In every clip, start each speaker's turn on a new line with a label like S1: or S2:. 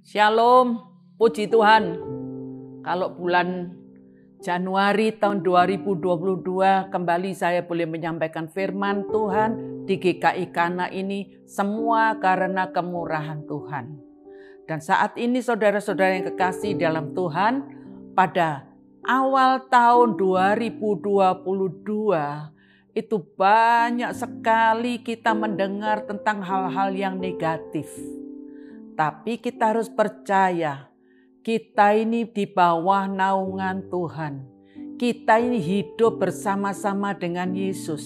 S1: Shalom, puji Tuhan. Kalau bulan Januari tahun 2022 kembali saya boleh menyampaikan firman Tuhan di GKI Kana ini semua karena kemurahan Tuhan. Dan saat ini saudara-saudara yang kekasih dalam Tuhan, pada awal tahun 2022 itu banyak sekali kita mendengar tentang hal-hal yang negatif. Tapi kita harus percaya, kita ini di bawah naungan Tuhan. Kita ini hidup bersama-sama dengan Yesus.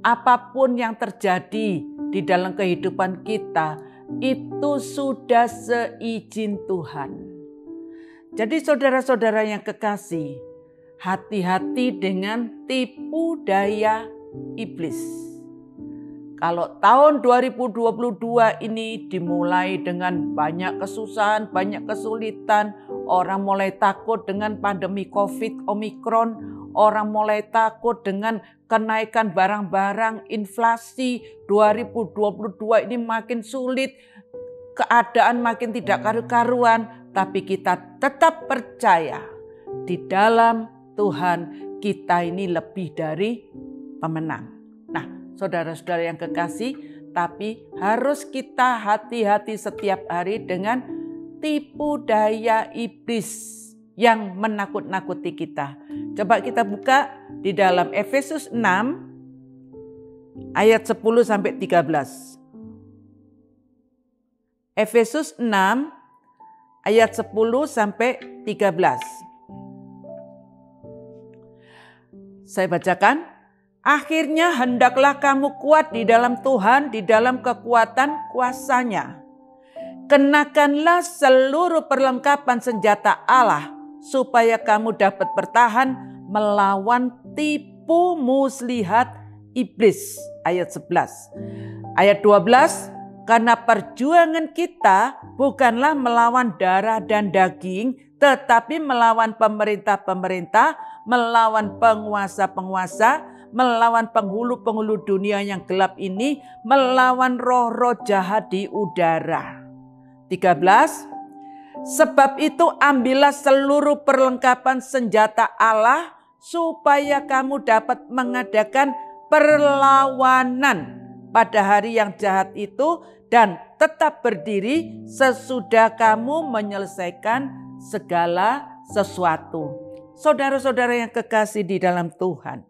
S1: Apapun yang terjadi di dalam kehidupan kita, itu sudah seizin Tuhan. Jadi saudara-saudara yang kekasih, hati-hati dengan tipu daya iblis. Kalau tahun 2022 ini dimulai dengan banyak kesusahan, banyak kesulitan, orang mulai takut dengan pandemi COVID, Omikron, orang mulai takut dengan kenaikan barang-barang, inflasi 2022 ini makin sulit, keadaan makin tidak karu-karuan, tapi kita tetap percaya di dalam Tuhan kita ini lebih dari pemenang. Nah, saudara-saudara yang kekasih, tapi harus kita hati-hati setiap hari dengan tipu daya iblis yang menakut-nakuti kita. Coba kita buka di dalam Efesus 6 ayat 10 sampai 13. Efesus 6 ayat 10 sampai 13. Saya bacakan. Akhirnya hendaklah kamu kuat di dalam Tuhan, di dalam kekuatan kuasa-Nya. Kenakanlah seluruh perlengkapan senjata Allah, supaya kamu dapat bertahan melawan tipu muslihat iblis. Ayat 11. Ayat 12, karena perjuangan kita bukanlah melawan darah dan daging, tetapi melawan pemerintah-pemerintah, melawan penguasa-penguasa, melawan penghulu-penghulu dunia yang gelap ini, melawan roh-roh jahat di udara. 13. Sebab itu ambillah seluruh perlengkapan senjata Allah supaya kamu dapat mengadakan perlawanan pada hari yang jahat itu dan tetap berdiri sesudah kamu menyelesaikan segala sesuatu. Saudara-saudara yang kekasih di dalam Tuhan,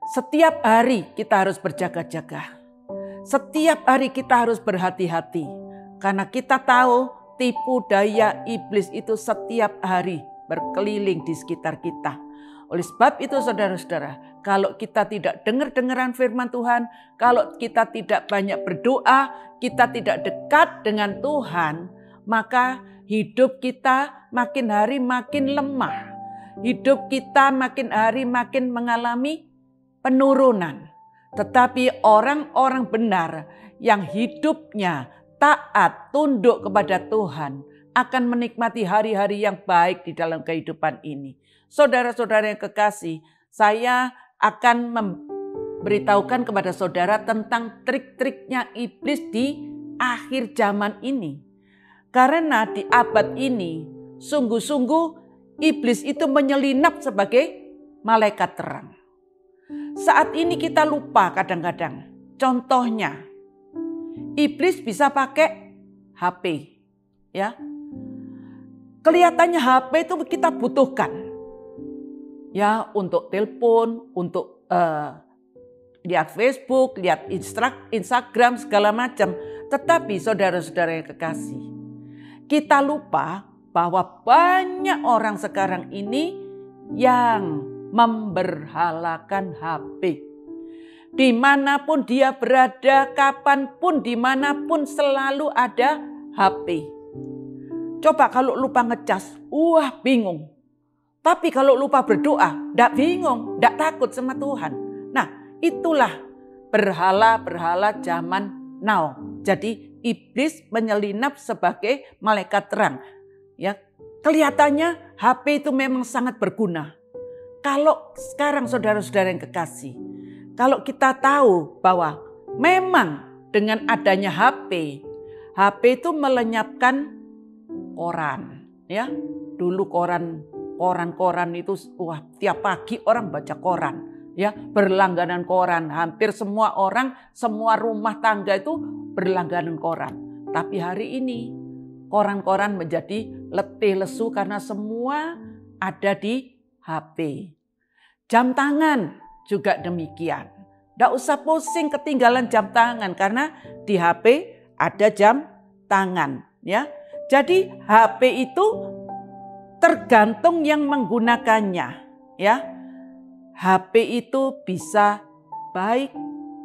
S1: setiap hari kita harus berjaga-jaga. Setiap hari kita harus berhati-hati. Karena kita tahu tipu daya iblis itu setiap hari berkeliling di sekitar kita. Oleh sebab itu saudara-saudara, kalau kita tidak dengar-dengaran firman Tuhan, kalau kita tidak banyak berdoa, kita tidak dekat dengan Tuhan, maka hidup kita makin hari makin lemah. Hidup kita makin hari makin mengalami penurunan. Tetapi orang-orang benar yang hidupnya taat, tunduk kepada Tuhan akan menikmati hari-hari yang baik di dalam kehidupan ini. Saudara-saudara yang kekasih, saya akan memberitahukan kepada saudara tentang trik-triknya iblis di akhir zaman ini. Karena di abad ini sungguh-sungguh iblis itu menyelinap sebagai malaikat terang. Saat ini kita lupa kadang-kadang. Contohnya, iblis bisa pakai HP, ya. Kelihatannya HP itu kita butuhkan, ya, untuk telepon, untuk lihat Facebook, lihat Instagram segala macam. Tetapi saudara-saudara yang kekasih, kita lupa bahwa banyak orang sekarang ini yang memberhalakan HP. Dimanapun dia berada, kapanpun, dimanapun selalu ada HP. Coba kalau lupa ngecas, bingung. Tapi kalau lupa berdoa, tidak bingung, tidak takut sama Tuhan. Nah, itulah berhala-berhala zaman now. Jadi iblis menyelinap sebagai malaikat terang. Ya, kelihatannya HP itu memang sangat berguna. Kalau sekarang saudara-saudara yang kekasih, kalau kita tahu bahwa memang dengan adanya HP HP itu melenyapkan koran, ya. Dulu koran itu wah, tiap pagi orang baca koran, ya, berlangganan koran. Hampir semua orang, semua rumah tangga itu berlangganan koran. Tapi hari ini koran-koran menjadi letih lesu karena semua ada di HP. Jam tangan juga demikian. Tidak usah pusing ketinggalan jam tangan karena di HP ada jam tangan, ya. Jadi HP itu tergantung yang menggunakannya, ya. HP itu bisa baik,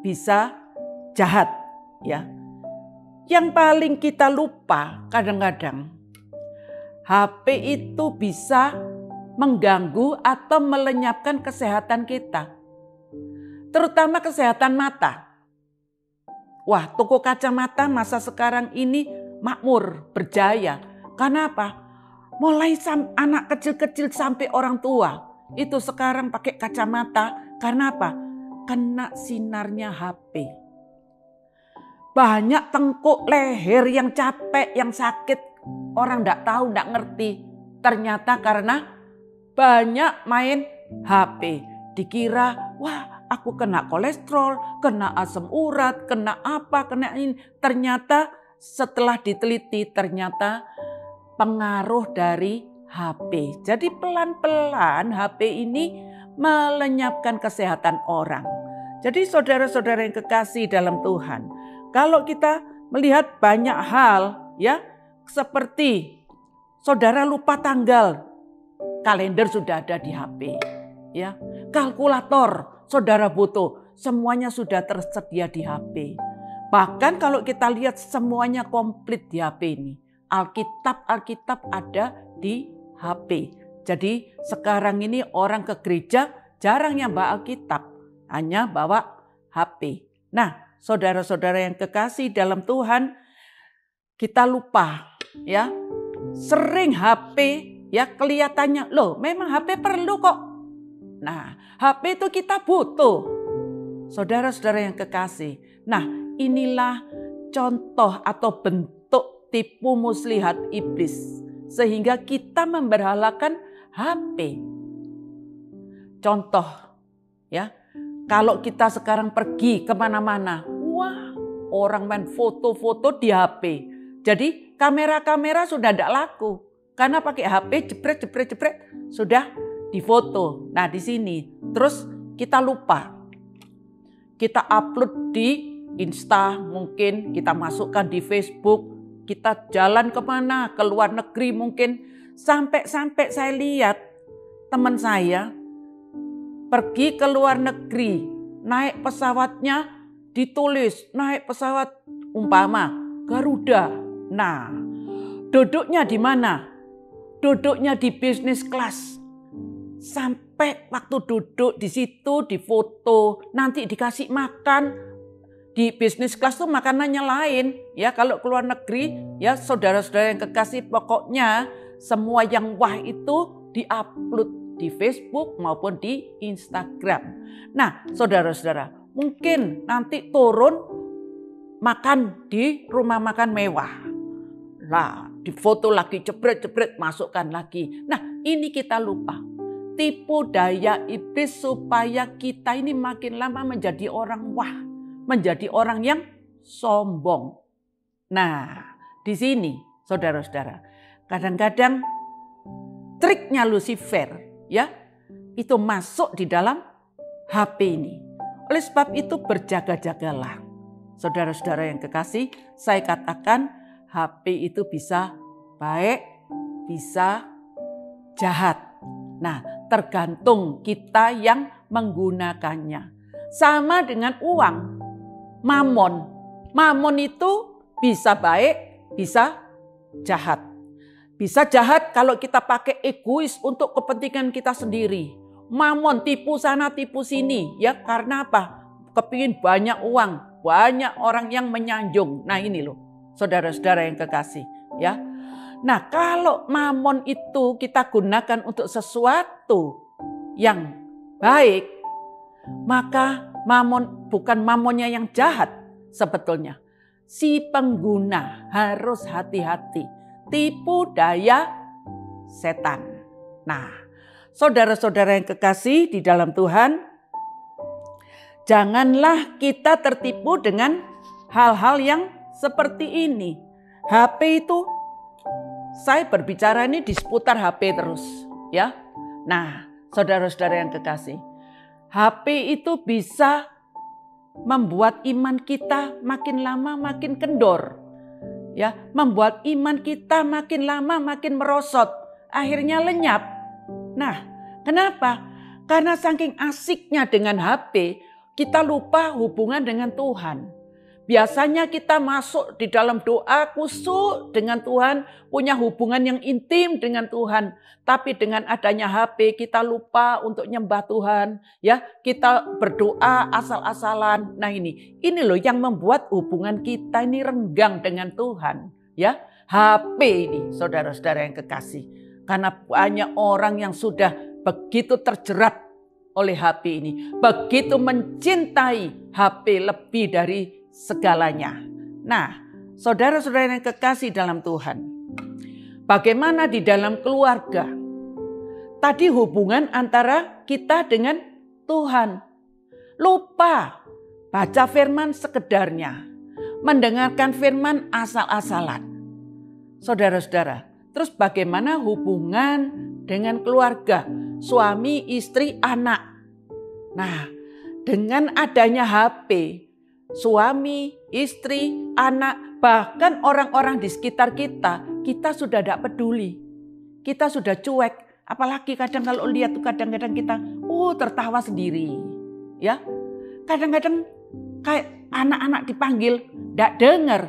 S1: bisa jahat, ya. Yang paling kita lupa kadang-kadang, HP itu bisa mengganggu atau melenyapkan kesehatan kita. Terutama kesehatan mata. Wah, toko kacamata masa sekarang ini makmur, berjaya. Karena apa? Mulai anak kecil-kecil sampai orang tua itu sekarang pakai kacamata. Karena apa? Kena sinarnya HP. Banyak tengkuk, leher yang capek, yang sakit. Orang tidak tahu, tidak ngerti. Ternyata karena banyak main HP. Dikira, wah, aku kena kolesterol, kena asam urat, kena apa, kena ini. Ternyata setelah diteliti, ternyata pengaruh dari HP. Jadi pelan-pelan HP ini melenyapkan kesehatan orang. Jadi saudara-saudara yang kekasih dalam Tuhan, kalau kita melihat banyak hal, ya, seperti saudara lupa tanggal, kalender sudah ada di HP, ya. Kalkulator saudara butuh, semuanya sudah tersedia di HP. Bahkan kalau kita lihat semuanya komplit di HP ini. Alkitab ada di HP. Jadi sekarang ini orang ke gereja jarang yang bawa Alkitab, hanya bawa HP. Nah, saudara-saudara yang kekasih dalam Tuhan, kita lupa, ya. Sering HP, ya, kelihatannya, loh memang HP perlu kok. Nah, HP itu kita butuh. Saudara-saudara yang kekasih. Nah, inilah contoh atau bentuk tipu muslihat iblis. Sehingga kita memberhalakan HP. Contoh, ya. Kalau kita sekarang pergi kemana-mana, wah, orang main foto-foto di HP. Jadi kamera-kamera sudah tidak laku. Karena pakai HP jepret, sudah difoto. Nah, di sini. Terus kita lupa. Kita upload di Insta, mungkin kita masukkan di Facebook. Kita jalan kemana, ke luar negeri mungkin. Sampai saya lihat teman saya pergi ke luar negeri. Naik pesawatnya ditulis, naik pesawat umpama Garuda. Nah, duduknya di mana? Duduknya di business class. Sampai waktu duduk di situ difoto, nanti dikasih makan. Di bisnis kelas tuh makanannya lain. Ya, kalau keluar negeri, ya saudara-saudara yang kekasih, pokoknya semua yang wah itu diupload di Facebook maupun di Instagram. Nah, saudara-saudara, mungkin nanti turun makan di rumah makan mewah. Lah, difoto lagi, jebret-jebret, masukkan lagi. Nah, ini kita lupa. Tipu daya iblis supaya kita ini makin lama menjadi orang wah. Menjadi orang yang sombong. Nah, di sini saudara-saudara, kadang-kadang triknya Lucifer, ya, itu masuk di dalam HP ini. Oleh sebab itu berjaga-jagalah. Saudara-saudara yang kekasih, saya katakan HP itu bisa baik, bisa jahat. Nah, tergantung kita yang menggunakannya. Sama dengan uang. Mamon itu bisa baik, bisa jahat. Bisa jahat kalau kita pakai egois untuk kepentingan kita sendiri. Mamon tipu sana tipu sini, ya, karena apa? Kepingin banyak uang, banyak orang yang menyanjung. Nah, ini loh, saudara-saudara yang kekasih, ya. Nah, kalau mamon itu kita gunakan untuk sesuatu yang baik, maka mamon bukan mamonnya yang jahat sebetulnya. si pengguna harus hati-hati. Tipu daya setan. Nah, saudara-saudara yang kekasih di dalam Tuhan, janganlah kita tertipu dengan hal-hal yang seperti ini. HP itu, saya berbicara ini di seputar HP terus, ya. Nah, saudara-saudara yang kekasih, HP itu bisa membuat iman kita makin lama makin kendor. Ya, membuat iman kita makin lama makin merosot, akhirnya lenyap. Nah, kenapa? Karena saking asiknya dengan HP, kita lupa hubungan dengan Tuhan. Biasanya kita masuk di dalam doa kusuk dengan Tuhan, punya hubungan yang intim dengan Tuhan. Tapi dengan adanya HP kita lupa untuk nyembah Tuhan. Ya, kita berdoa asal-asalan. Nah ini loh yang membuat hubungan kita ini renggang dengan Tuhan. Ya, HP ini saudara-saudara yang kekasih. Karena banyak orang yang sudah begitu terjerat oleh HP ini. Begitu mencintai HP lebih dari segalanya. Nah, saudara-saudara yang kekasih dalam Tuhan, bagaimana di dalam keluarga? Tadi hubungan antara kita dengan Tuhan. Lupa baca firman sekedarnya, mendengarkan firman asal-asalan. Saudara-saudara, terus bagaimana hubungan dengan keluarga? Suami, istri, anak. Nah, dengan adanya HP, suami, istri, anak, bahkan orang-orang di sekitar kita, kita sudah tidak peduli. Kita sudah cuek. Apalagi kadang kalau lihat tuh kadang-kadang kita tertawa sendiri. Ya, kadang-kadang kayak anak-anak dipanggil tidak dengar.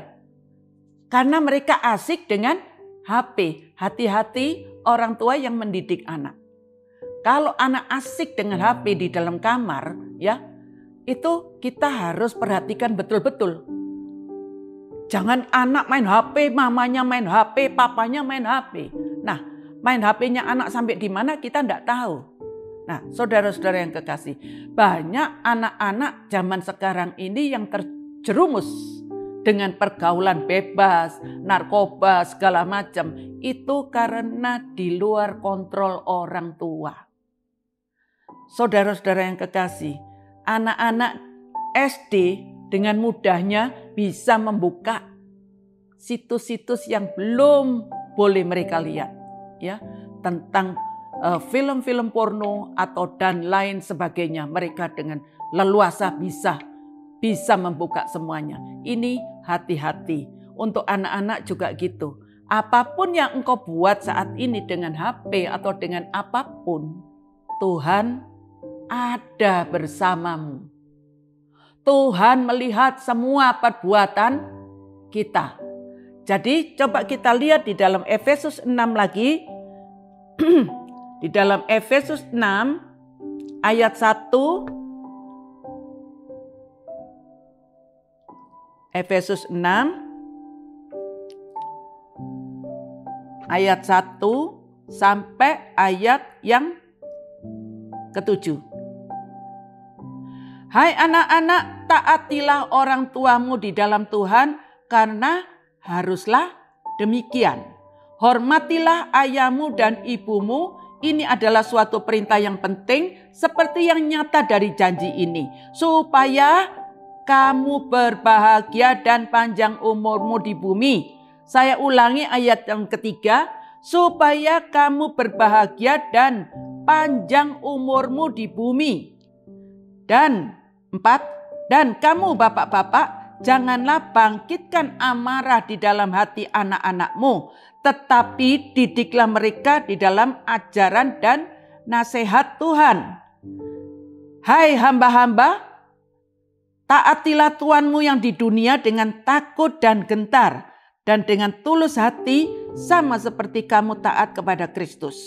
S1: Karena mereka asik dengan HP. Hati-hati orang tua yang mendidik anak. Kalau anak asik dengan HP di dalam kamar, ya, itu kita harus perhatikan betul-betul. Jangan anak main HP, mamanya main HP, papanya main HP. Nah, main HP-nya anak sampai di mana kita tidak tahu. Nah, saudara-saudara yang kekasih, banyak anak-anak zaman sekarang ini yang terjerumus dengan pergaulan bebas, narkoba, segala macam. Itu karena di luar kontrol orang tua. Saudara-saudara yang kekasih, anak-anak SD dengan mudahnya bisa membuka situs-situs yang belum boleh mereka lihat, ya, tentang film-film porno atau dan lain sebagainya. Mereka dengan leluasa bisa membuka semuanya. Ini hati-hati. Untuk anak-anak juga gitu. Apapun yang engkau buat saat ini dengan HP atau dengan apapun, Tuhan ada bersamamu. Tuhan melihat semua perbuatan kita. Jadi coba kita lihat di dalam Efesus 6 lagi. Di dalam Efesus 6 ayat 1. Efesus 6 ayat 1 sampai ayat yang ke-7. Hai anak-anak, taatilah orang tuamu di dalam Tuhan, karena haruslah demikian. Hormatilah ayahmu dan ibumu. Ini adalah suatu perintah yang penting, seperti yang nyata dari janji ini, supaya kamu berbahagia dan panjang umurmu di bumi. Saya ulangi ayat yang ketiga, supaya kamu berbahagia dan panjang umurmu di bumi. Dan 4, dan kamu bapak-bapak, janganlah bangkitkan amarah di dalam hati anak-anakmu, tetapi didiklah mereka di dalam ajaran dan nasihat Tuhan. Hai hamba-hamba, taatilah Tuhanmu yang di dunia dengan takut dan gentar, dan dengan tulus hati, sama seperti kamu taat kepada Kristus.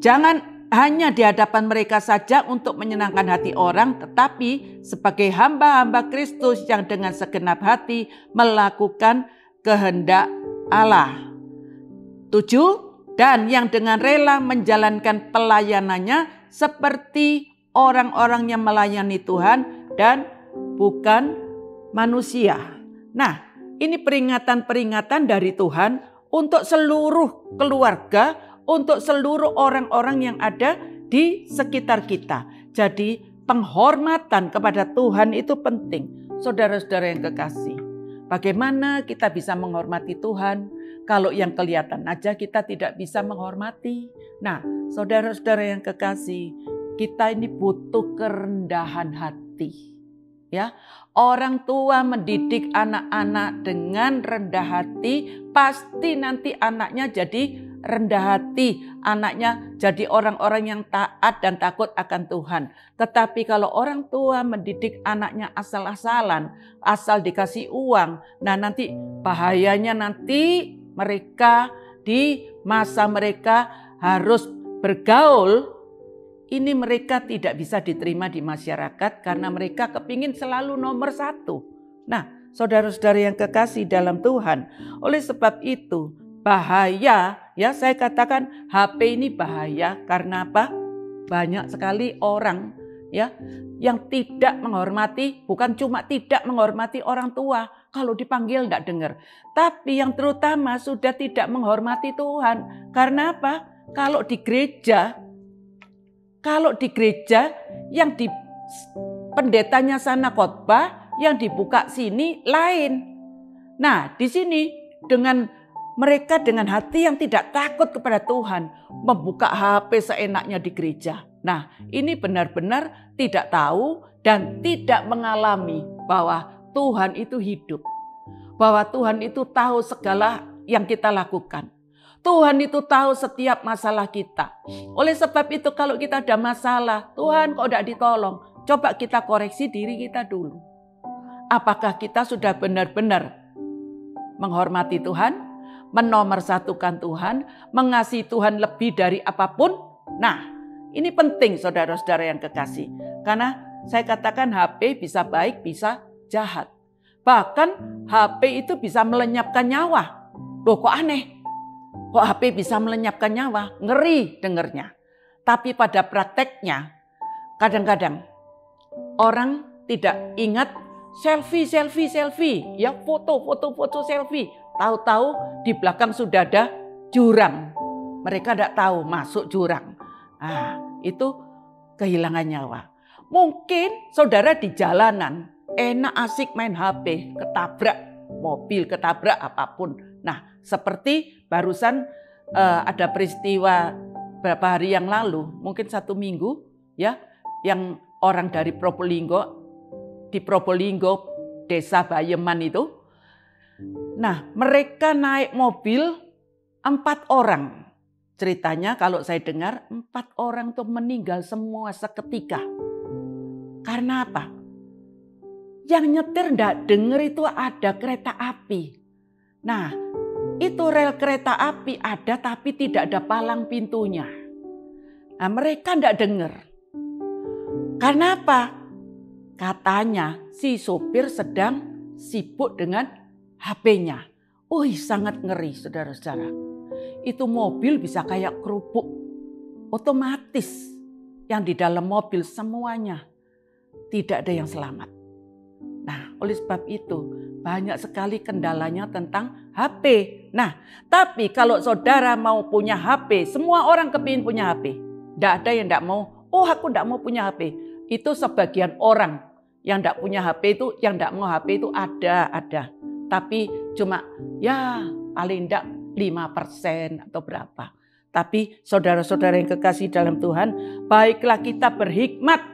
S1: Jangan hanya di hadapan mereka saja untuk menyenangkan hati orang, tetapi sebagai hamba-hamba Kristus yang dengan segenap hati melakukan kehendak Allah. 7, dan yang dengan rela menjalankan pelayanannya seperti orang-orang yang melayani Tuhan dan bukan manusia. Nah, ini peringatan-peringatan dari Tuhan untuk seluruh keluarga, untuk seluruh orang-orang yang ada di sekitar kita. Jadi penghormatan kepada Tuhan itu penting. Saudara-saudara yang kekasih, bagaimana kita bisa menghormati Tuhan kalau yang kelihatan aja kita tidak bisa menghormati? Nah, saudara-saudara yang kekasih, kita ini butuh kerendahan hati. Ya, orang tua mendidik anak-anak dengan rendah hati, pasti nanti anaknya jadi rendah hati, anaknya jadi orang-orang yang taat dan takut akan Tuhan. Tetapi kalau orang tua mendidik anaknya asal-asalan, asal dikasih uang, nah nanti bahayanya nanti mereka di masa mereka harus bergaul, ini mereka tidak bisa diterima di masyarakat karena mereka kepingin selalu nomor satu. Nah, saudara-saudara yang kekasih dalam Tuhan, oleh sebab itu bahaya, ya saya katakan HP ini bahaya karena apa? Banyak sekali orang ya yang tidak menghormati, bukan cuma tidak menghormati orang tua, kalau dipanggil tidak dengar. Tapi yang terutama sudah tidak menghormati Tuhan. Karena apa? Kalau di gereja yang di pendetanya sana khotbah, yang dibuka sini lain. Nah, di sini mereka dengan hati yang tidak takut kepada Tuhan membuka HP seenaknya di gereja. Nah, ini benar-benar tidak tahu dan tidak mengalami bahwa Tuhan itu hidup. Bahwa Tuhan itu tahu segala yang kita lakukan. Tuhan itu tahu setiap masalah kita. Oleh sebab itu kalau kita ada masalah, Tuhan kok tidak ditolong? Coba kita koreksi diri kita dulu. Apakah kita sudah benar-benar menghormati Tuhan, menomorsatukan Tuhan, mengasihi Tuhan lebih dari apapun? Nah, ini penting saudara-saudara yang kekasih. Karena saya katakan HP bisa baik, bisa jahat. Bahkan HP itu bisa melenyapkan nyawa. Loh kok aneh? Kok HP bisa melenyapkan nyawa? Ngeri dengernya. Tapi pada prakteknya kadang-kadang orang tidak ingat selfie. Ya foto selfie. Tahu-tahu di belakang sudah ada jurang. Mereka tidak tahu masuk jurang. Ah, itu kehilangan nyawa. Mungkin saudara di jalanan enak asik main HP, ketabrak mobil, ketabrak apapun. Nah, seperti barusan ada peristiwa beberapa hari yang lalu, mungkin 1 minggu ya, yang orang dari di Probolinggo, desa Bayeman itu. Nah, mereka naik mobil 4 orang. Ceritanya kalau saya dengar 4 orang tuh meninggal semua seketika. Karena apa? Yang nyetir enggak dengar itu ada kereta api. Nah, itu rel kereta api ada tapi tidak ada palang pintunya. Nah, mereka enggak dengar. Karena apa? Katanya si sopir sedang sibuk dengan HP-nya. Sangat ngeri saudara-saudara. Itu mobil bisa kayak kerupuk. Otomatis yang di dalam mobil semuanya tidak ada yang selamat. Nah, oleh sebab itu banyak sekali kendalanya tentang HP. Nah, tapi kalau saudara mau punya HP, semua orang kepingin punya HP. Tidak ada yang tidak mau, aku tidak mau punya HP. Itu sebagian orang yang tidak punya HP itu, yang tidak mau HP itu ada. Tapi cuma ya paling tidak 5% atau berapa. Tapi saudara-saudara yang kekasih dalam Tuhan, baiklah kita berhikmat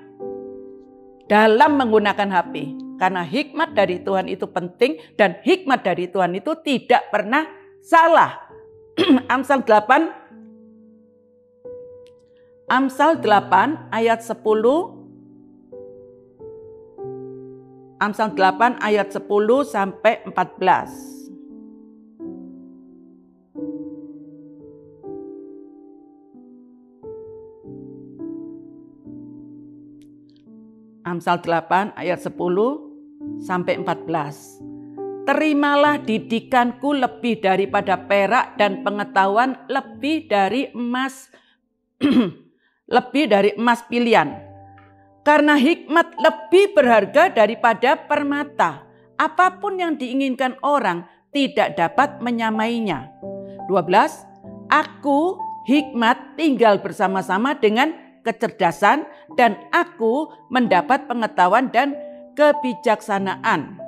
S1: dalam menggunakan HP. Karena hikmat dari Tuhan itu penting dan hikmat dari Tuhan itu tidak pernah salah. Amsal 8 ayat 10. Amsal 8 ayat 10 sampai 14. Amsal 8 ayat 10 sampai 14. Terimalah didikanku lebih daripada perak dan pengetahuan lebih dari emas lebih dari emas pilihan. Karena hikmat lebih berharga daripada permata. Apapun yang diinginkan orang tidak dapat menyamainya. 12. Aku, hikmat, tinggal bersama-sama dengan kecerdasan dan aku mendapat pengetahuan dan kebijaksanaan.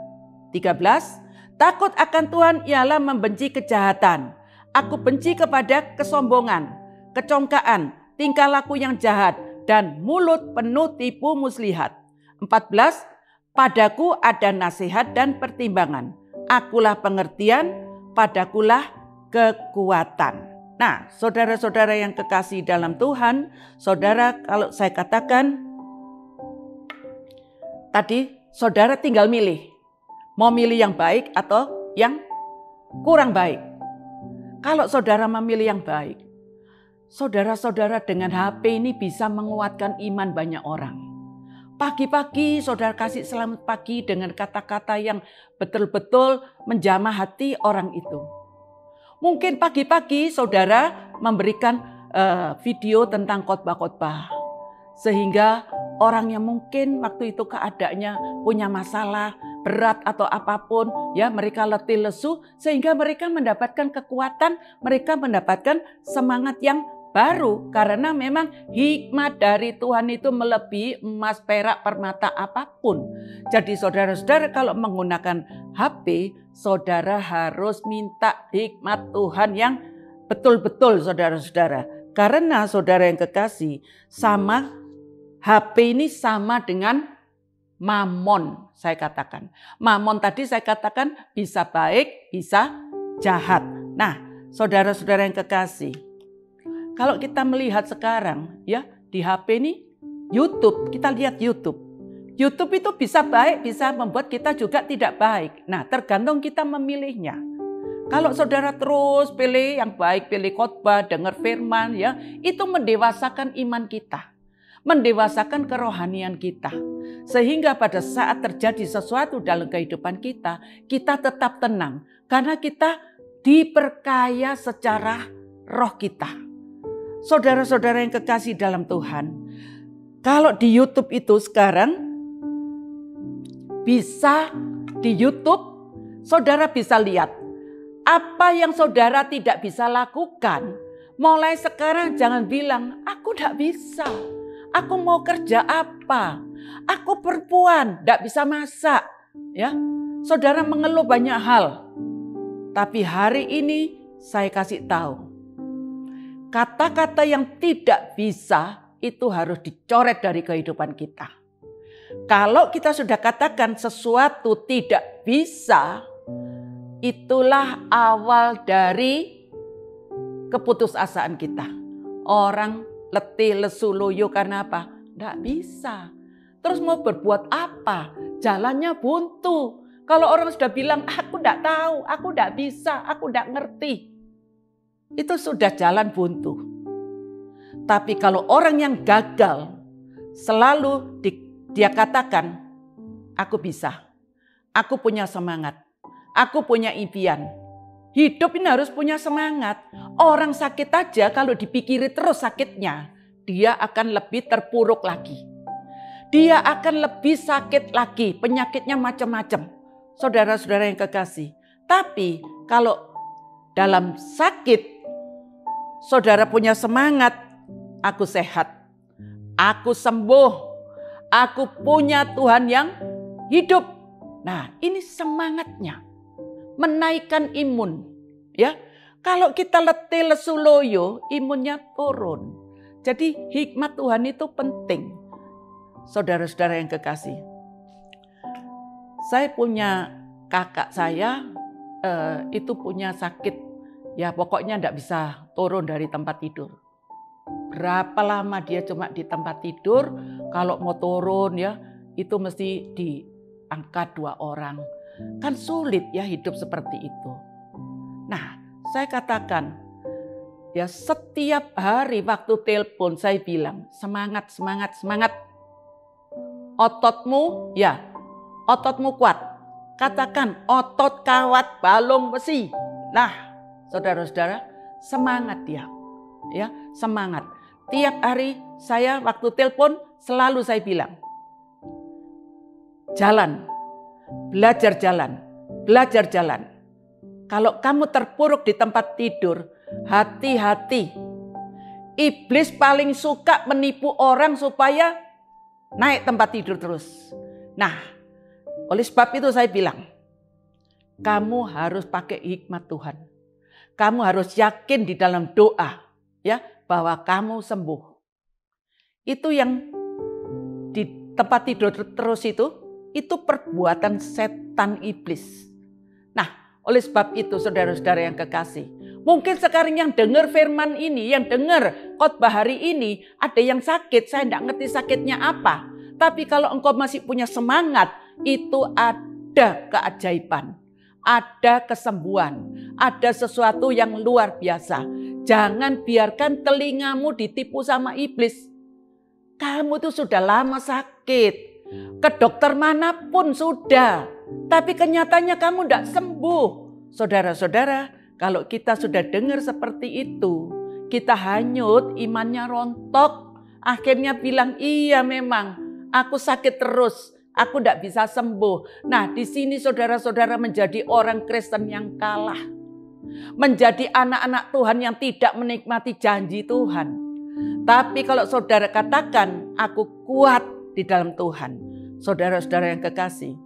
S1: 13. Takut akan Tuhan ialah membenci kejahatan. Aku benci kepada kesombongan, kecongkaan, tingkah laku yang jahat, dan mulut penuh tipu muslihat. 14. Padaku ada nasihat dan pertimbangan. Akulah pengertian, padakulah kekuatan. Nah, saudara-saudara yang kekasih dalam Tuhan, saudara, kalau saya katakan tadi, saudara tinggal milih. Mau milih yang baik atau yang kurang baik. Kalau saudara memilih yang baik, saudara-saudara dengan HP ini bisa menguatkan iman banyak orang. Pagi-pagi saudara kasih selamat pagi dengan kata-kata yang betul-betul menjamah hati orang itu. Mungkin pagi-pagi saudara memberikan video tentang khotbah-khotbah. Sehingga orang yang mungkin waktu itu keadaannya punya masalah berat atau apapun, ya mereka letih lesu, sehingga mereka mendapatkan kekuatan, mereka mendapatkan semangat yang baru. Karena memang hikmat dari Tuhan itu melebihi emas, perak, permata apapun. Jadi saudara-saudara kalau menggunakan HP, saudara harus minta hikmat Tuhan yang betul-betul saudara-saudara. Karena saudara yang kekasih, HP ini sama dengan mamon, saya katakan. Mamon tadi saya katakan bisa baik, bisa jahat. Nah, saudara-saudara yang kekasih, kalau kita melihat sekarang ya di HP ini YouTube, kita lihat YouTube. YouTube itu bisa baik, bisa membuat kita juga tidak baik. Nah, tergantung kita memilihnya. Kalau saudara terus pilih yang baik, pilih khotbah, dengar firman ya, itu mendewasakan iman kita. Mendewasakan kerohanian kita. Sehingga pada saat terjadi sesuatu dalam kehidupan kita, kita tetap tenang. Karena kita diperkaya secara roh kita. Saudara-saudara yang kekasih dalam Tuhan, kalau di YouTube itu sekarang, bisa di YouTube, saudara bisa lihat. Apa yang saudara tidak bisa lakukan, mulai sekarang jangan bilang, aku tidak bisa. Aku mau kerja apa? Aku perempuan, tidak bisa masak. Ya, saudara mengeluh banyak hal. Tapi hari ini saya kasih tahu. Kata-kata yang tidak bisa itu harus dicoret dari kehidupan kita. Kalau kita sudah katakan sesuatu tidak bisa, itulah awal dari keputusasaan kita. Orang letih, lesu, loyo karena apa? Tidak bisa. Terus mau berbuat apa? Jalannya buntu. Kalau orang sudah bilang, aku tidak tahu, aku tidak bisa, aku tidak ngerti. Itu sudah jalan buntu. Tapi kalau orang yang gagal, selalu dia katakan, aku bisa. Aku punya semangat. Aku punya impian. Hidup ini harus punya semangat. Orang sakit aja kalau dipikiri terus sakitnya, dia akan lebih terpuruk lagi. Dia akan lebih sakit lagi, penyakitnya macam-macam. Saudara-saudara yang kekasih. Tapi kalau dalam sakit, saudara punya semangat, aku sehat, aku sembuh, aku punya Tuhan yang hidup. Nah, ini semangatnya. Menaikkan imun, ya. Kalau kita letih, lesu, loyo, imunnya turun. Jadi hikmat Tuhan itu penting. Saudara-saudara yang kekasih. Saya punya kakak saya itu punya sakit, ya pokoknya tidak bisa turun dari tempat tidur. Berapa lama dia cuma di tempat tidur, kalau mau turun ya itu mesti diangkat 2 orang. Kan sulit ya hidup seperti itu. Nah, saya katakan ya setiap hari waktu telepon saya bilang semangat, semangat, semangat. Ototmu ya, ototmu kuat. Katakan otot kawat balung besi. Nah, saudara-saudara, semangat dia. Ya, semangat. Tiap hari saya waktu telepon selalu saya bilang, jalan. belajar jalan, belajar jalan. Kalau kamu terpuruk di tempat tidur, hati-hati. Iblis paling suka menipu orang supaya naik tempat tidur terus. Nah, oleh sebab itu saya bilang, kamu harus pakai hikmat Tuhan. Kamu harus yakin di dalam doa, ya, bahwa kamu sembuh. Itu yang di tempat tidur terus itu perbuatan setan iblis. Nah, oleh sebab itu saudara-saudara yang kekasih, mungkin sekarang yang dengar firman ini, yang dengar khotbah hari ini, ada yang sakit, saya tidak ngerti sakitnya apa. Tapi kalau engkau masih punya semangat, itu ada keajaiban, ada kesembuhan, ada sesuatu yang luar biasa. Jangan biarkan telingamu ditipu sama iblis. Kamu tuh sudah lama sakit, ke dokter manapun sudah, tapi kenyataannya kamu tidak sembuh. Saudara-saudara, kalau kita sudah dengar seperti itu, kita hanyut, imannya rontok. Akhirnya bilang, iya memang aku sakit terus, aku tidak bisa sembuh. Nah, di sini saudara-saudara menjadi orang Kristen yang kalah. Menjadi anak-anak Tuhan yang tidak menikmati janji Tuhan. Tapi kalau saudara katakan, aku kuat di dalam Tuhan. Saudara-saudara yang kekasih,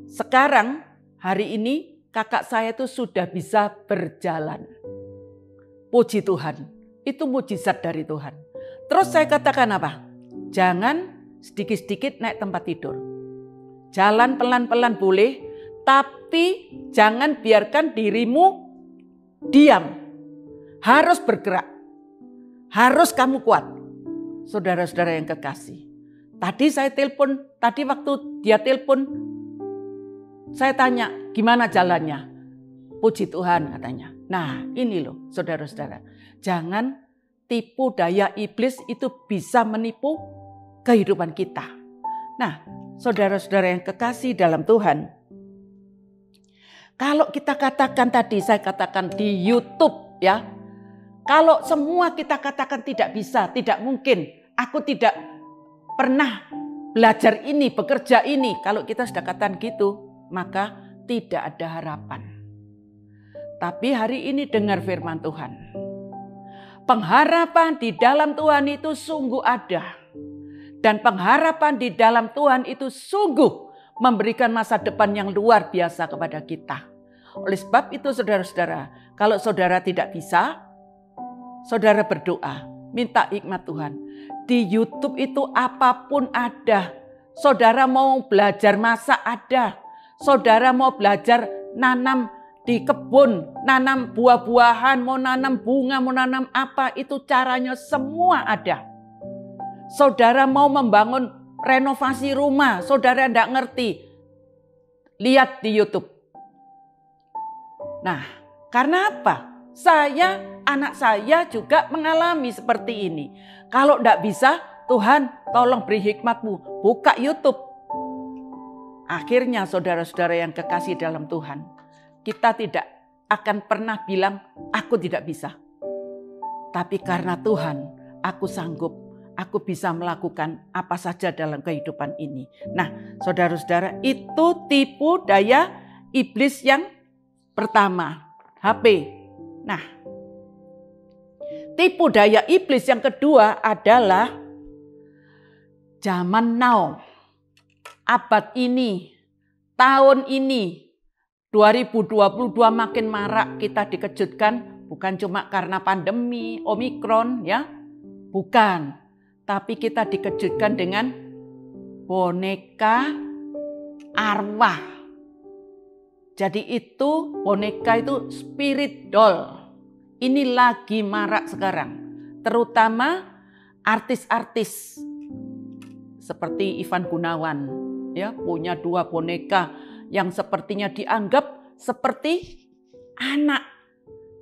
S1: sekarang hari ini kakak saya itu sudah bisa berjalan. Puji Tuhan, itu mujizat dari Tuhan. Terus saya katakan apa? Jangan sedikit-sedikit naik tempat tidur. Jalan pelan-pelan boleh, tapi jangan biarkan dirimu diam. Harus bergerak. Harus kamu kuat. Saudara-saudara yang kekasih. Tadi waktu dia telepon, saya tanya, gimana jalannya? Puji Tuhan katanya. Nah ini loh saudara-saudara. Jangan tipu daya iblis, itu bisa menipu kehidupan kita. Nah saudara-saudara yang kekasih dalam Tuhan. Kalau kita katakan tadi, saya katakan di YouTube ya. Kalau semua kita katakan tidak bisa, tidak mungkin. Aku tidak pernah belajar ini, bekerja ini. Kalau kita sudah katakan gitu, maka tidak ada harapan. Tapi hari ini dengar firman Tuhan. Pengharapan di dalam Tuhan itu sungguh ada. Dan pengharapan di dalam Tuhan itu sungguh memberikan masa depan yang luar biasa kepada kita. Oleh sebab itu saudara-saudara, kalau saudara tidak bisa, saudara berdoa, minta hikmat Tuhan. Di YouTube itu apapun ada. Saudara mau belajar masak ada. Saudara mau belajar nanam di kebun, nanam buah-buahan, mau nanam bunga, mau nanam apa, itu caranya semua ada. Saudara mau membangun renovasi rumah, saudara tidak ngerti, lihat di YouTube. Nah, karena apa? Anak saya juga mengalami seperti ini. Kalau tidak bisa, Tuhan tolong beri hikmat-Mu, buka YouTube. Akhirnya saudara-saudara yang kekasih dalam Tuhan, kita tidak akan pernah bilang, aku tidak bisa. Tapi karena Tuhan, aku sanggup, aku bisa melakukan apa saja dalam kehidupan ini. Nah, saudara-saudara, itu tipu daya iblis yang pertama, HP. Nah, tipu daya iblis yang kedua adalah zaman now. Abad ini, tahun ini, 2022 makin marak kita dikejutkan. Bukan cuma karena pandemi, Omikron ya. Bukan. Tapi kita dikejutkan dengan boneka arwah. Jadi itu boneka itu spirit doll. Ini lagi marak sekarang. Terutama artis-artis seperti Ivan Gunawan ya, punya 2 boneka yang sepertinya dianggap seperti anak.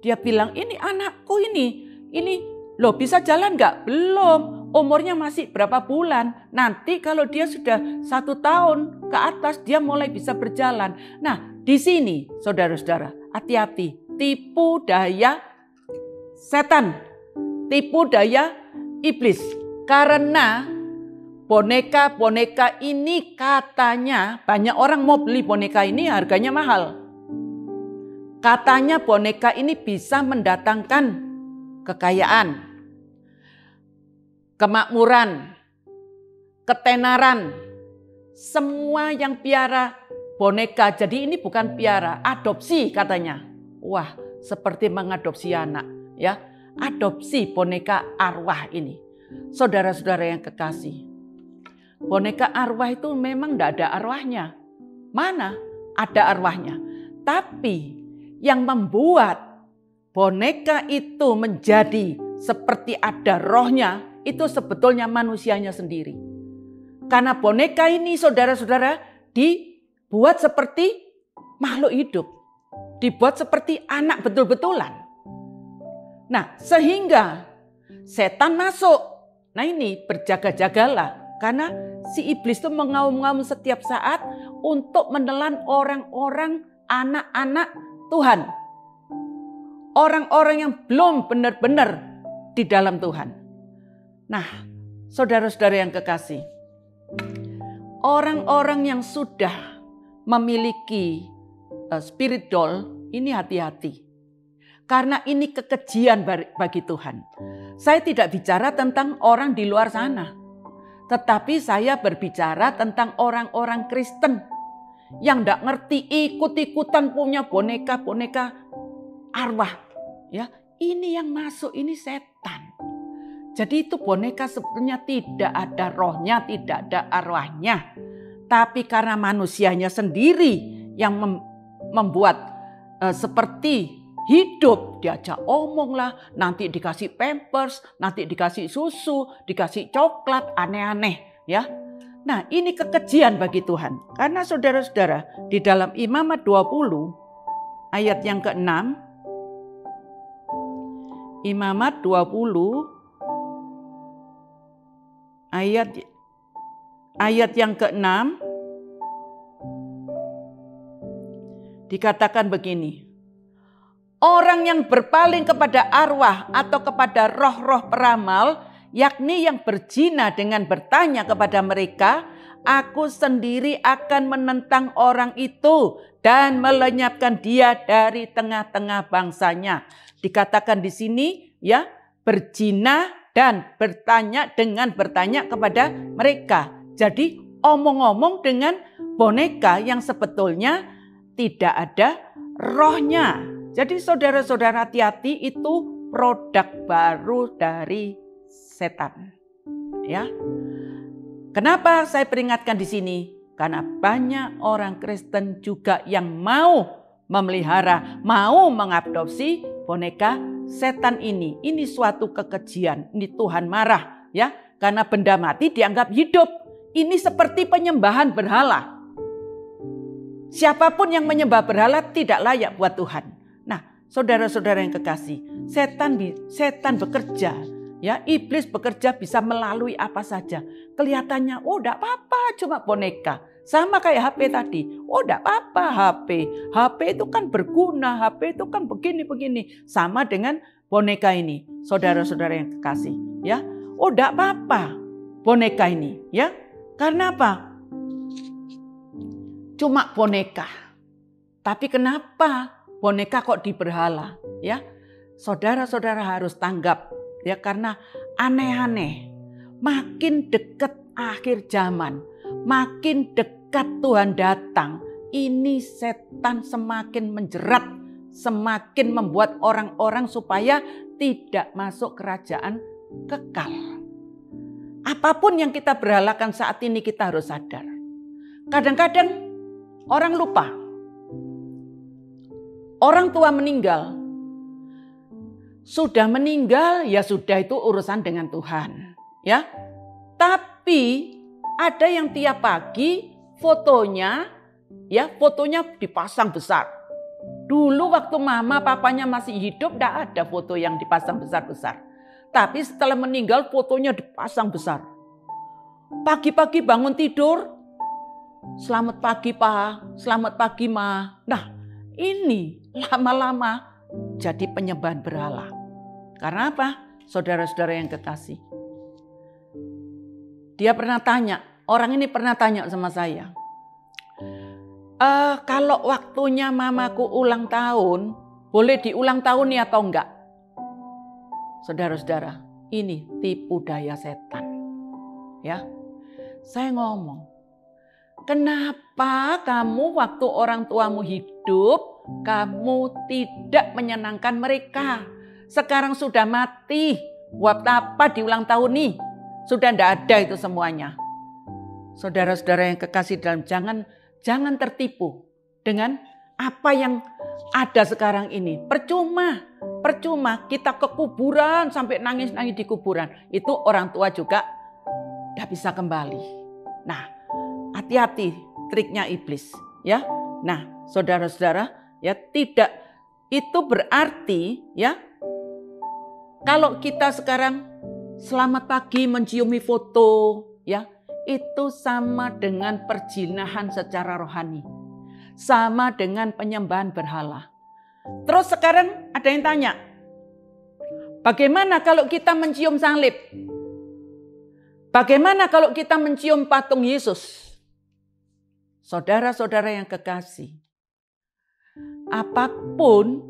S1: Dia bilang, ini anakku ini loh bisa jalan nggak? Belum, umurnya masih berapa bulan. Nanti kalau dia sudah 1 tahun ke atas dia mulai bisa berjalan. Nah di sini saudara-saudara hati-hati, tipu daya setan, tipu daya iblis. Karena boneka-boneka ini katanya banyak orang mau beli boneka ini, harganya mahal. Katanya boneka ini bisa mendatangkan kekayaan, kemakmuran, ketenaran. Semua yang piara boneka, jadi ini bukan piara, adopsi katanya. Wah, seperti mengadopsi anak, ya. Adopsi boneka arwah ini. Saudara-saudara yang kekasih, boneka arwah itu memang tidak ada arwahnya. Mana ada arwahnya? Tapi yang membuat boneka itu menjadi seperti ada rohnya, itu sebetulnya manusianya sendiri. Karena boneka ini saudara-saudara dibuat seperti makhluk hidup. Dibuat seperti anak betul-betulan. Nah, sehingga setan masuk. Nah, ini berjaga-jagalah. Karena si iblis itu mengaum-ngaum setiap saat untuk menelan orang-orang anak-anak Tuhan. Orang-orang yang belum benar-benar di dalam Tuhan. Nah, saudara-saudara yang kekasih, orang-orang yang sudah memiliki spirit doll, ini hati-hati. Karena ini kekejian bagi Tuhan. Saya tidak bicara tentang orang di luar sana. Tetapi saya berbicara tentang orang-orang Kristen yang tidak ngerti, ikut-ikutan punya boneka-boneka arwah. Ya, ini yang masuk, ini setan. Jadi itu boneka sebetulnya tidak ada rohnya, tidak ada arwahnya. Tapi karena manusianya sendiri yang membuat seperti hidup, diajak omong lah, nanti dikasih pampers, nanti dikasih susu, dikasih coklat, aneh-aneh ya. Nah, ini kekejian bagi Tuhan. Karena saudara-saudara, di dalam Imamat 20 ayat yang ke-6, Imamat 20 ayat yang ke-6 dikatakan begini. Orang yang berpaling kepada arwah atau kepada roh-roh peramal, yakni yang berzina dengan bertanya kepada mereka, aku sendiri akan menentang orang itu dan melenyapkan dia dari tengah-tengah bangsanya. Dikatakan di sini ya, berzina dan bertanya dengan bertanya kepada mereka. Jadi omong-omong dengan boneka yang sebetulnya tidak ada rohnya. Jadi saudara-saudara hati-hati, itu produk baru dari setan. Ya. Kenapa saya peringatkan di sini? Karena banyak orang Kristen juga yang mau memelihara, mau mengadopsi boneka setan ini. Ini suatu kekejian. Ini Tuhan marah, ya. Karena benda mati dianggap hidup. Ini seperti penyembahan berhala. Siapapun yang menyembah berhala tidak layak buat Tuhan. Nah, saudara-saudara yang kekasih, setan bekerja, ya, iblis bekerja bisa melalui apa saja. Kelihatannya, oh enggak apa-apa, cuma boneka. Sama kayak HP tadi. Oh enggak apa-apa HP. HP itu kan berguna, HP itu kan begini-begini. Sama dengan boneka ini, saudara-saudara yang kekasih, ya. Oh enggak apa-apa boneka ini, ya. Karena apa? Cuma boneka. Tapi kenapa boneka kok diberhala, ya? Saudara-saudara harus tanggap, ya, karena aneh-aneh. Makin dekat akhir zaman, makin dekat Tuhan datang, ini setan semakin menjerat, semakin membuat orang-orang supaya tidak masuk kerajaan kekal. Apapun yang kita berhalakan saat ini kita harus sadar. Kadang-kadang orang lupa. Orang tua meninggal. Sudah meninggal, ya sudah, itu urusan dengan Tuhan. Ya. Tapi ada yang tiap pagi fotonya dipasang besar. Dulu waktu mama papanya masih hidup tidak ada foto yang dipasang besar-besar. Tapi setelah meninggal fotonya dipasang besar. Pagi-pagi bangun tidur, selamat pagi Pak, selamat pagi Ma. Nah, ini lama-lama jadi penyembahan berhala. Karena apa? Saudara-saudara yang kekasih. Dia pernah tanya, orang ini pernah tanya sama saya. Kalau waktunya mamaku ulang tahun, boleh diulang tahun nih atau enggak? Saudara-saudara, ini tipu daya setan. Ya, saya ngomong, kenapa kamu waktu orang tuamu hidup, kamu tidak menyenangkan mereka? Sekarang sudah mati, buat apa diulang tahun nih? Sudah tidak ada itu semuanya. Saudara-saudara yang kekasih dalam, jangan tertipu dengan apa yang ada sekarang ini. Percuma kita ke kuburan sampai nangis-nangis di kuburan. Itu orang tua juga tidak bisa kembali. Nah, hati-hati triknya iblis, ya. Nah, saudara-saudara, ya, tidak itu berarti, ya, kalau kita sekarang selamat pagi menciumi foto, ya, itu sama dengan perzinahan secara rohani. Sama dengan penyembahan berhala. Terus sekarang ada yang tanya, bagaimana kalau kita mencium salib? Bagaimana kalau kita mencium patung Yesus? Saudara-saudara yang kekasih, apapun,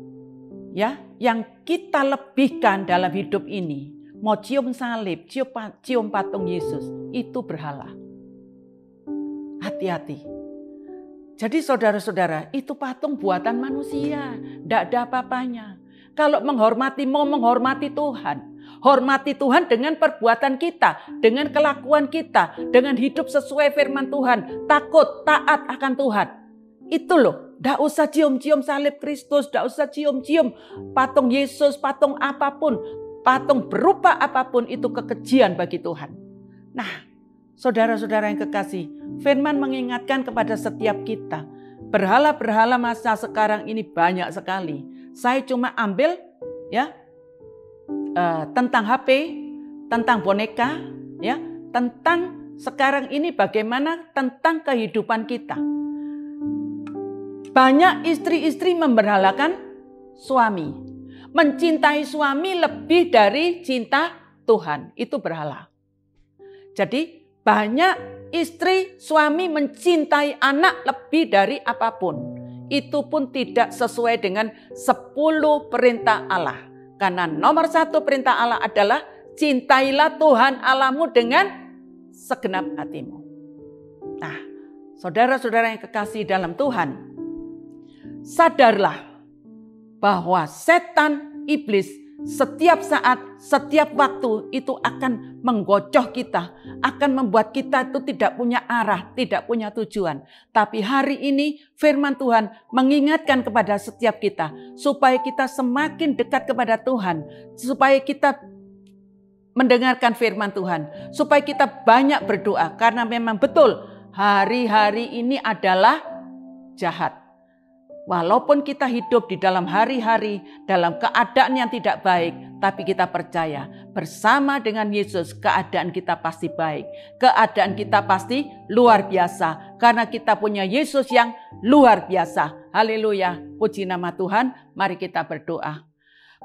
S1: ya, yang kita lebihkan dalam hidup ini, mau cium salib, cium patung Yesus, itu berhala. Hati-hati. Jadi saudara-saudara, itu patung buatan manusia, tidak ada apa-apanya. Kalau mau menghormati Tuhan, hormati Tuhan dengan perbuatan kita, dengan kelakuan kita, dengan hidup sesuai firman Tuhan, takut, taat akan Tuhan. Itu loh, tidak usah cium-cium salib Kristus, tidak usah cium-cium patung Yesus, patung apapun, patung berupa apapun, itu kekejian bagi Tuhan. Nah, saudara-saudara yang kekasih, firman mengingatkan kepada setiap kita, berhala-berhala masa sekarang ini banyak sekali. Saya cuma ambil, ya, tentang HP, tentang boneka, ya, tentang sekarang ini bagaimana tentang kehidupan kita. Banyak istri-istri memberhalakan suami, mencintai suami lebih dari cinta Tuhan, itu berhala. Jadi banyak istri, suami mencintai anak lebih dari apapun. Itu pun tidak sesuai dengan 10 perintah Allah. Karena nomor 1 perintah Allah adalah cintailah Tuhan Allahmu dengan segenap hatimu. Nah, saudara-saudara yang kekasih dalam Tuhan, sadarlah bahwa setan, iblis, setiap saat, setiap waktu itu akan menggocoh kita, akan membuat kita itu tidak punya arah, tidak punya tujuan. Tapi hari ini firman Tuhan mengingatkan kepada setiap kita supaya kita semakin dekat kepada Tuhan, supaya kita mendengarkan firman Tuhan, supaya kita banyak berdoa karena memang betul hari-hari ini adalah jahat. Walaupun kita hidup di dalam hari-hari, dalam keadaan yang tidak baik, tapi kita percaya bersama dengan Yesus keadaan kita pasti baik. Keadaan kita pasti luar biasa karena kita punya Yesus yang luar biasa. Haleluya, puji nama Tuhan. Mari kita berdoa.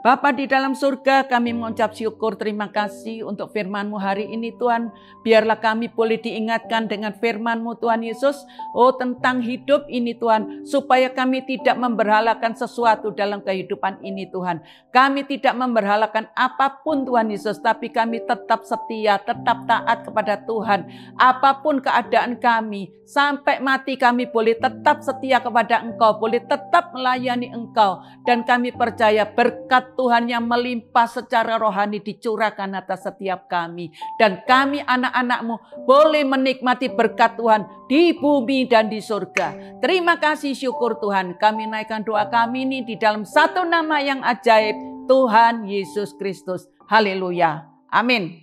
S1: Bapa di dalam surga, kami mengucap syukur, terima kasih untuk firman-Mu hari ini Tuhan. Biarlah kami boleh diingatkan dengan firman-Mu Tuhan Yesus. Oh, tentang hidup ini Tuhan. Supaya kami tidak memberhalakan sesuatu dalam kehidupan ini Tuhan. Kami tidak memberhalakan apapun Tuhan Yesus. Tapi kami tetap setia, tetap taat kepada Tuhan. Apapun keadaan kami, sampai mati kami boleh tetap setia kepada Engkau. Boleh tetap melayani Engkau. Dan kami percaya berkat Tuhan yang melimpah secara rohani dicurahkan atas setiap kami. Dan kami anak-anak-Mu boleh menikmati berkat Tuhan di bumi dan di surga. Terima kasih, syukur Tuhan. Kami naikkan doa kami ini di dalam satu nama yang ajaib, Tuhan Yesus Kristus. Haleluya. Amin.